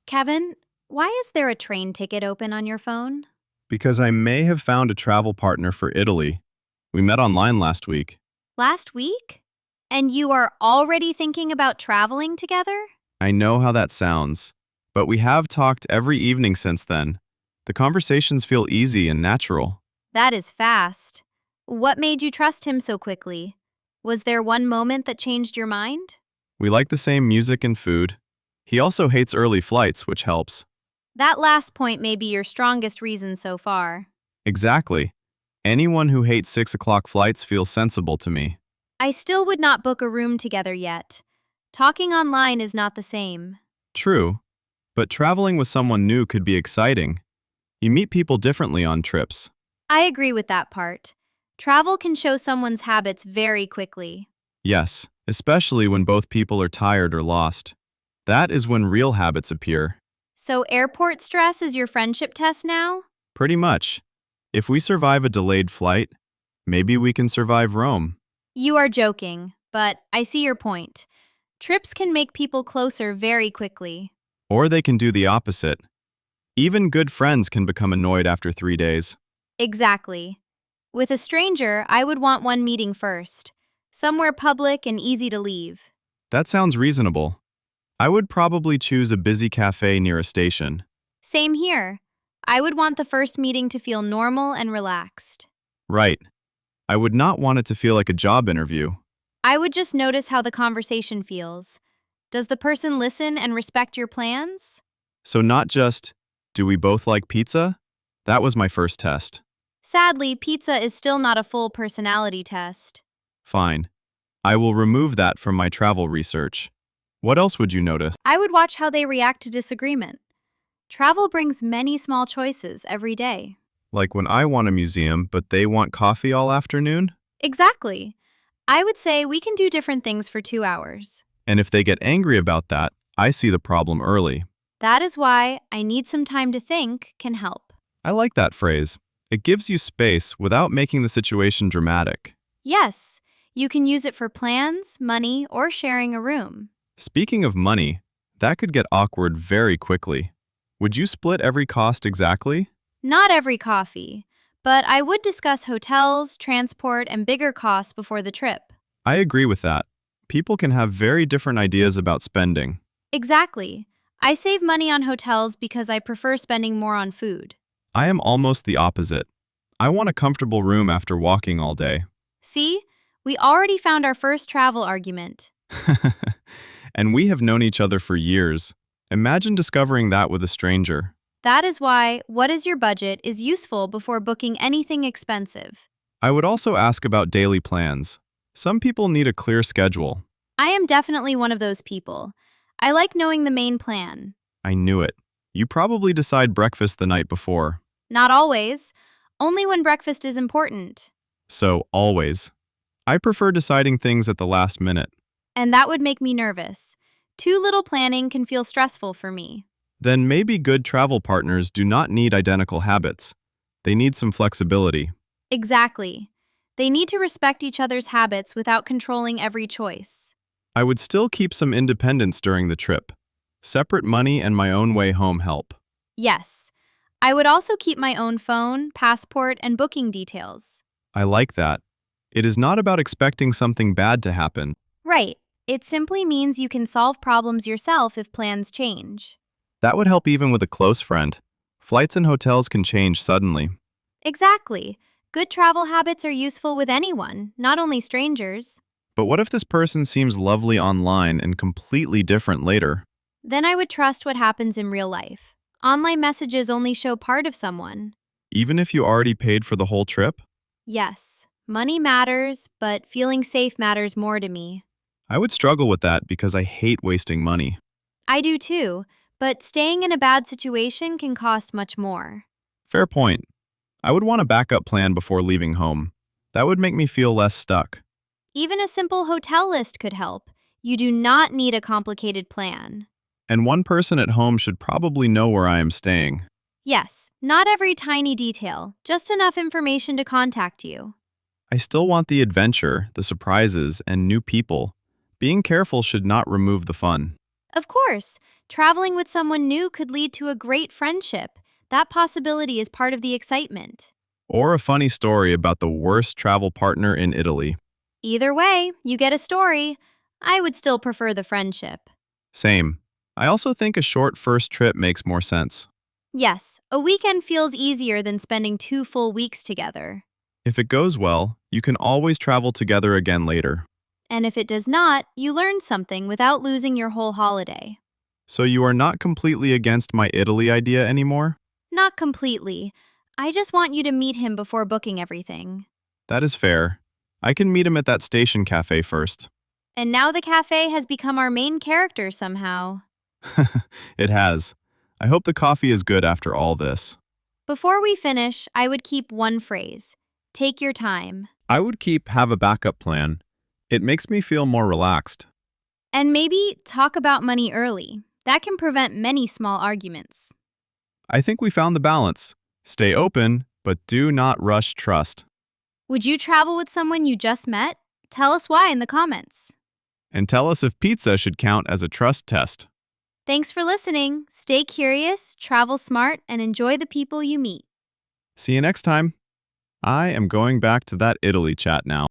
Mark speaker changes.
Speaker 1: Kevin, why is there a train ticket open on your phone?
Speaker 2: Because I may have found a travel partner for Italy. We met online last week.
Speaker 1: Last week? And you are already thinking about traveling together?
Speaker 2: I know how that sounds, but we have talked every evening since then. The conversations feel easy and natural.
Speaker 1: That is fast. What made you trust him so quickly? Was there one moment that changed your mind?
Speaker 2: We like the same music and food. He also hates early flights, which helps.
Speaker 1: That last point may be your strongest reason so far.
Speaker 2: Exactly. Anyone who hates 6 o'clock flights feels sensible to me.
Speaker 1: I still would not book a room together yet. Talking online is not the same.
Speaker 2: True, but traveling with someone new could be exciting. You meet people differently on trips.
Speaker 1: I agree with that part. Travel can show someone's habits very quickly.
Speaker 2: Yes, especially when both people are tired or lost. That is when real habits appear.
Speaker 1: So airport stress is your friendship test now?
Speaker 2: Pretty much. If we survive a delayed flight, maybe we can survive Rome.
Speaker 1: You are joking, but I see your point. Trips can make people closer very quickly.
Speaker 2: Or they can do the opposite. Even good friends can become annoyed after 3 days.
Speaker 1: Exactly. With a stranger, I would want one meeting first. Somewhere public and easy to leave.
Speaker 2: That sounds reasonable. I would probably choose a busy cafe near a station.
Speaker 1: Same here. I would want the first meeting to feel normal and relaxed.
Speaker 2: Right. I would not want it to feel like a job interview.
Speaker 1: I would just notice how the conversation feels. Does the person listen and respect your plans?
Speaker 2: So not just, do we both like pizza? That was my first test.
Speaker 1: Sadly, pizza is still not a full personality test.
Speaker 2: Fine. I will remove that from my travel research. What else would you notice?
Speaker 1: I would watch how they react to disagreement. Travel brings many small choices every day.
Speaker 2: Like when I want a museum, but they want coffee all afternoon?
Speaker 1: Exactly. I would say we can do different things for 2 hours.
Speaker 2: And if they get angry about that, I see the problem early.
Speaker 1: That is why I need some time to think can help.
Speaker 2: I like that phrase. It gives you space without making the situation dramatic.
Speaker 1: Yes, you can use it for plans, money, or sharing a room.
Speaker 2: Speaking of money, that could get awkward very quickly. Would you split every cost exactly?
Speaker 1: Not every coffee, but I would discuss hotels, transport, and bigger costs before the trip.
Speaker 2: I agree with that. People can have very different ideas about spending.
Speaker 1: Exactly. I save money on hotels because I prefer spending more on food.
Speaker 2: I am almost the opposite. I want a comfortable room after walking all day.
Speaker 1: See, we already found our first travel argument.
Speaker 2: And we have known each other for years. Imagine discovering that with a stranger.
Speaker 1: That is why what is your budget is useful before booking anything expensive.
Speaker 2: I would also ask about daily plans. Some people need a clear schedule.
Speaker 1: I am definitely one of those people. I like knowing the main plan.
Speaker 2: I knew it. You probably decide breakfast the night before.
Speaker 1: Not always, only when breakfast is important.
Speaker 2: So, always. I prefer deciding things at the last minute.
Speaker 1: And that would make me nervous. Too little planning can feel stressful for me.
Speaker 2: Then maybe good travel partners do not need identical habits. They need some flexibility.
Speaker 1: Exactly. They need to respect each other's habits without controlling every choice.
Speaker 2: I would still keep some independence during the trip. Separate money and my own way home help.
Speaker 1: Yes. I would also keep my own phone, passport, and booking details.
Speaker 2: I like that. It is not about expecting something bad to happen.
Speaker 1: Right. It simply means you can solve problems yourself if plans change.
Speaker 2: That would help even with a close friend. Flights and hotels can change suddenly.
Speaker 1: Exactly. Good travel habits are useful with anyone, not only strangers.
Speaker 2: But what if this person seems lovely online and completely different later?
Speaker 1: Then I would trust what happens in real life. Online messages only show part of someone.
Speaker 2: Even if you already paid for the whole trip?
Speaker 1: Yes, money matters, but feeling safe matters more to me.
Speaker 2: I would struggle with that because I hate wasting money.
Speaker 1: I do too, but staying in a bad situation can cost much more.
Speaker 2: Fair point. I would want a backup plan before leaving home. That would make me feel less stuck.
Speaker 1: Even a simple hotel list could help. You do not need a complicated plan.
Speaker 2: And one person at home should probably know where I am staying.
Speaker 1: Yes, not every tiny detail, just enough information to contact you.
Speaker 2: I still want the adventure, the surprises, and new people. Being careful should not remove the fun.
Speaker 1: Of course, traveling with someone new could lead to a great friendship. That possibility is part of the excitement.
Speaker 2: Or a funny story about the worst travel partner in Italy.
Speaker 1: Either way, you get a story. I would still prefer the friendship.
Speaker 2: Same. I also think a short first trip makes more sense.
Speaker 1: Yes, a weekend feels easier than spending 2 full weeks together.
Speaker 2: If it goes well, you can always travel together again later.
Speaker 1: And if it does not, you learn something without losing your whole holiday.
Speaker 2: So you are not completely against my Italy idea anymore?
Speaker 1: Not completely. I just want you to meet him before booking everything.
Speaker 2: That is fair. I can meet him at that station cafe first.
Speaker 1: And now the cafe has become our main character somehow.
Speaker 2: It has. I hope the coffee is good after all this.
Speaker 1: Before we finish, I would keep one phrase. Take your time.
Speaker 2: I would keep have a backup plan. It makes me feel more relaxed.
Speaker 1: And maybe talk about money early. That can prevent many small arguments.
Speaker 2: I think we found the balance. Stay open, but do not rush trust.
Speaker 1: Would you travel with someone you just met? Tell us why in the comments.
Speaker 2: And tell us if pizza should count as a trust test.
Speaker 1: Thanks for listening. Stay curious, travel smart, and enjoy the people you meet.
Speaker 2: See you next time. I am going back to that Italy chat now.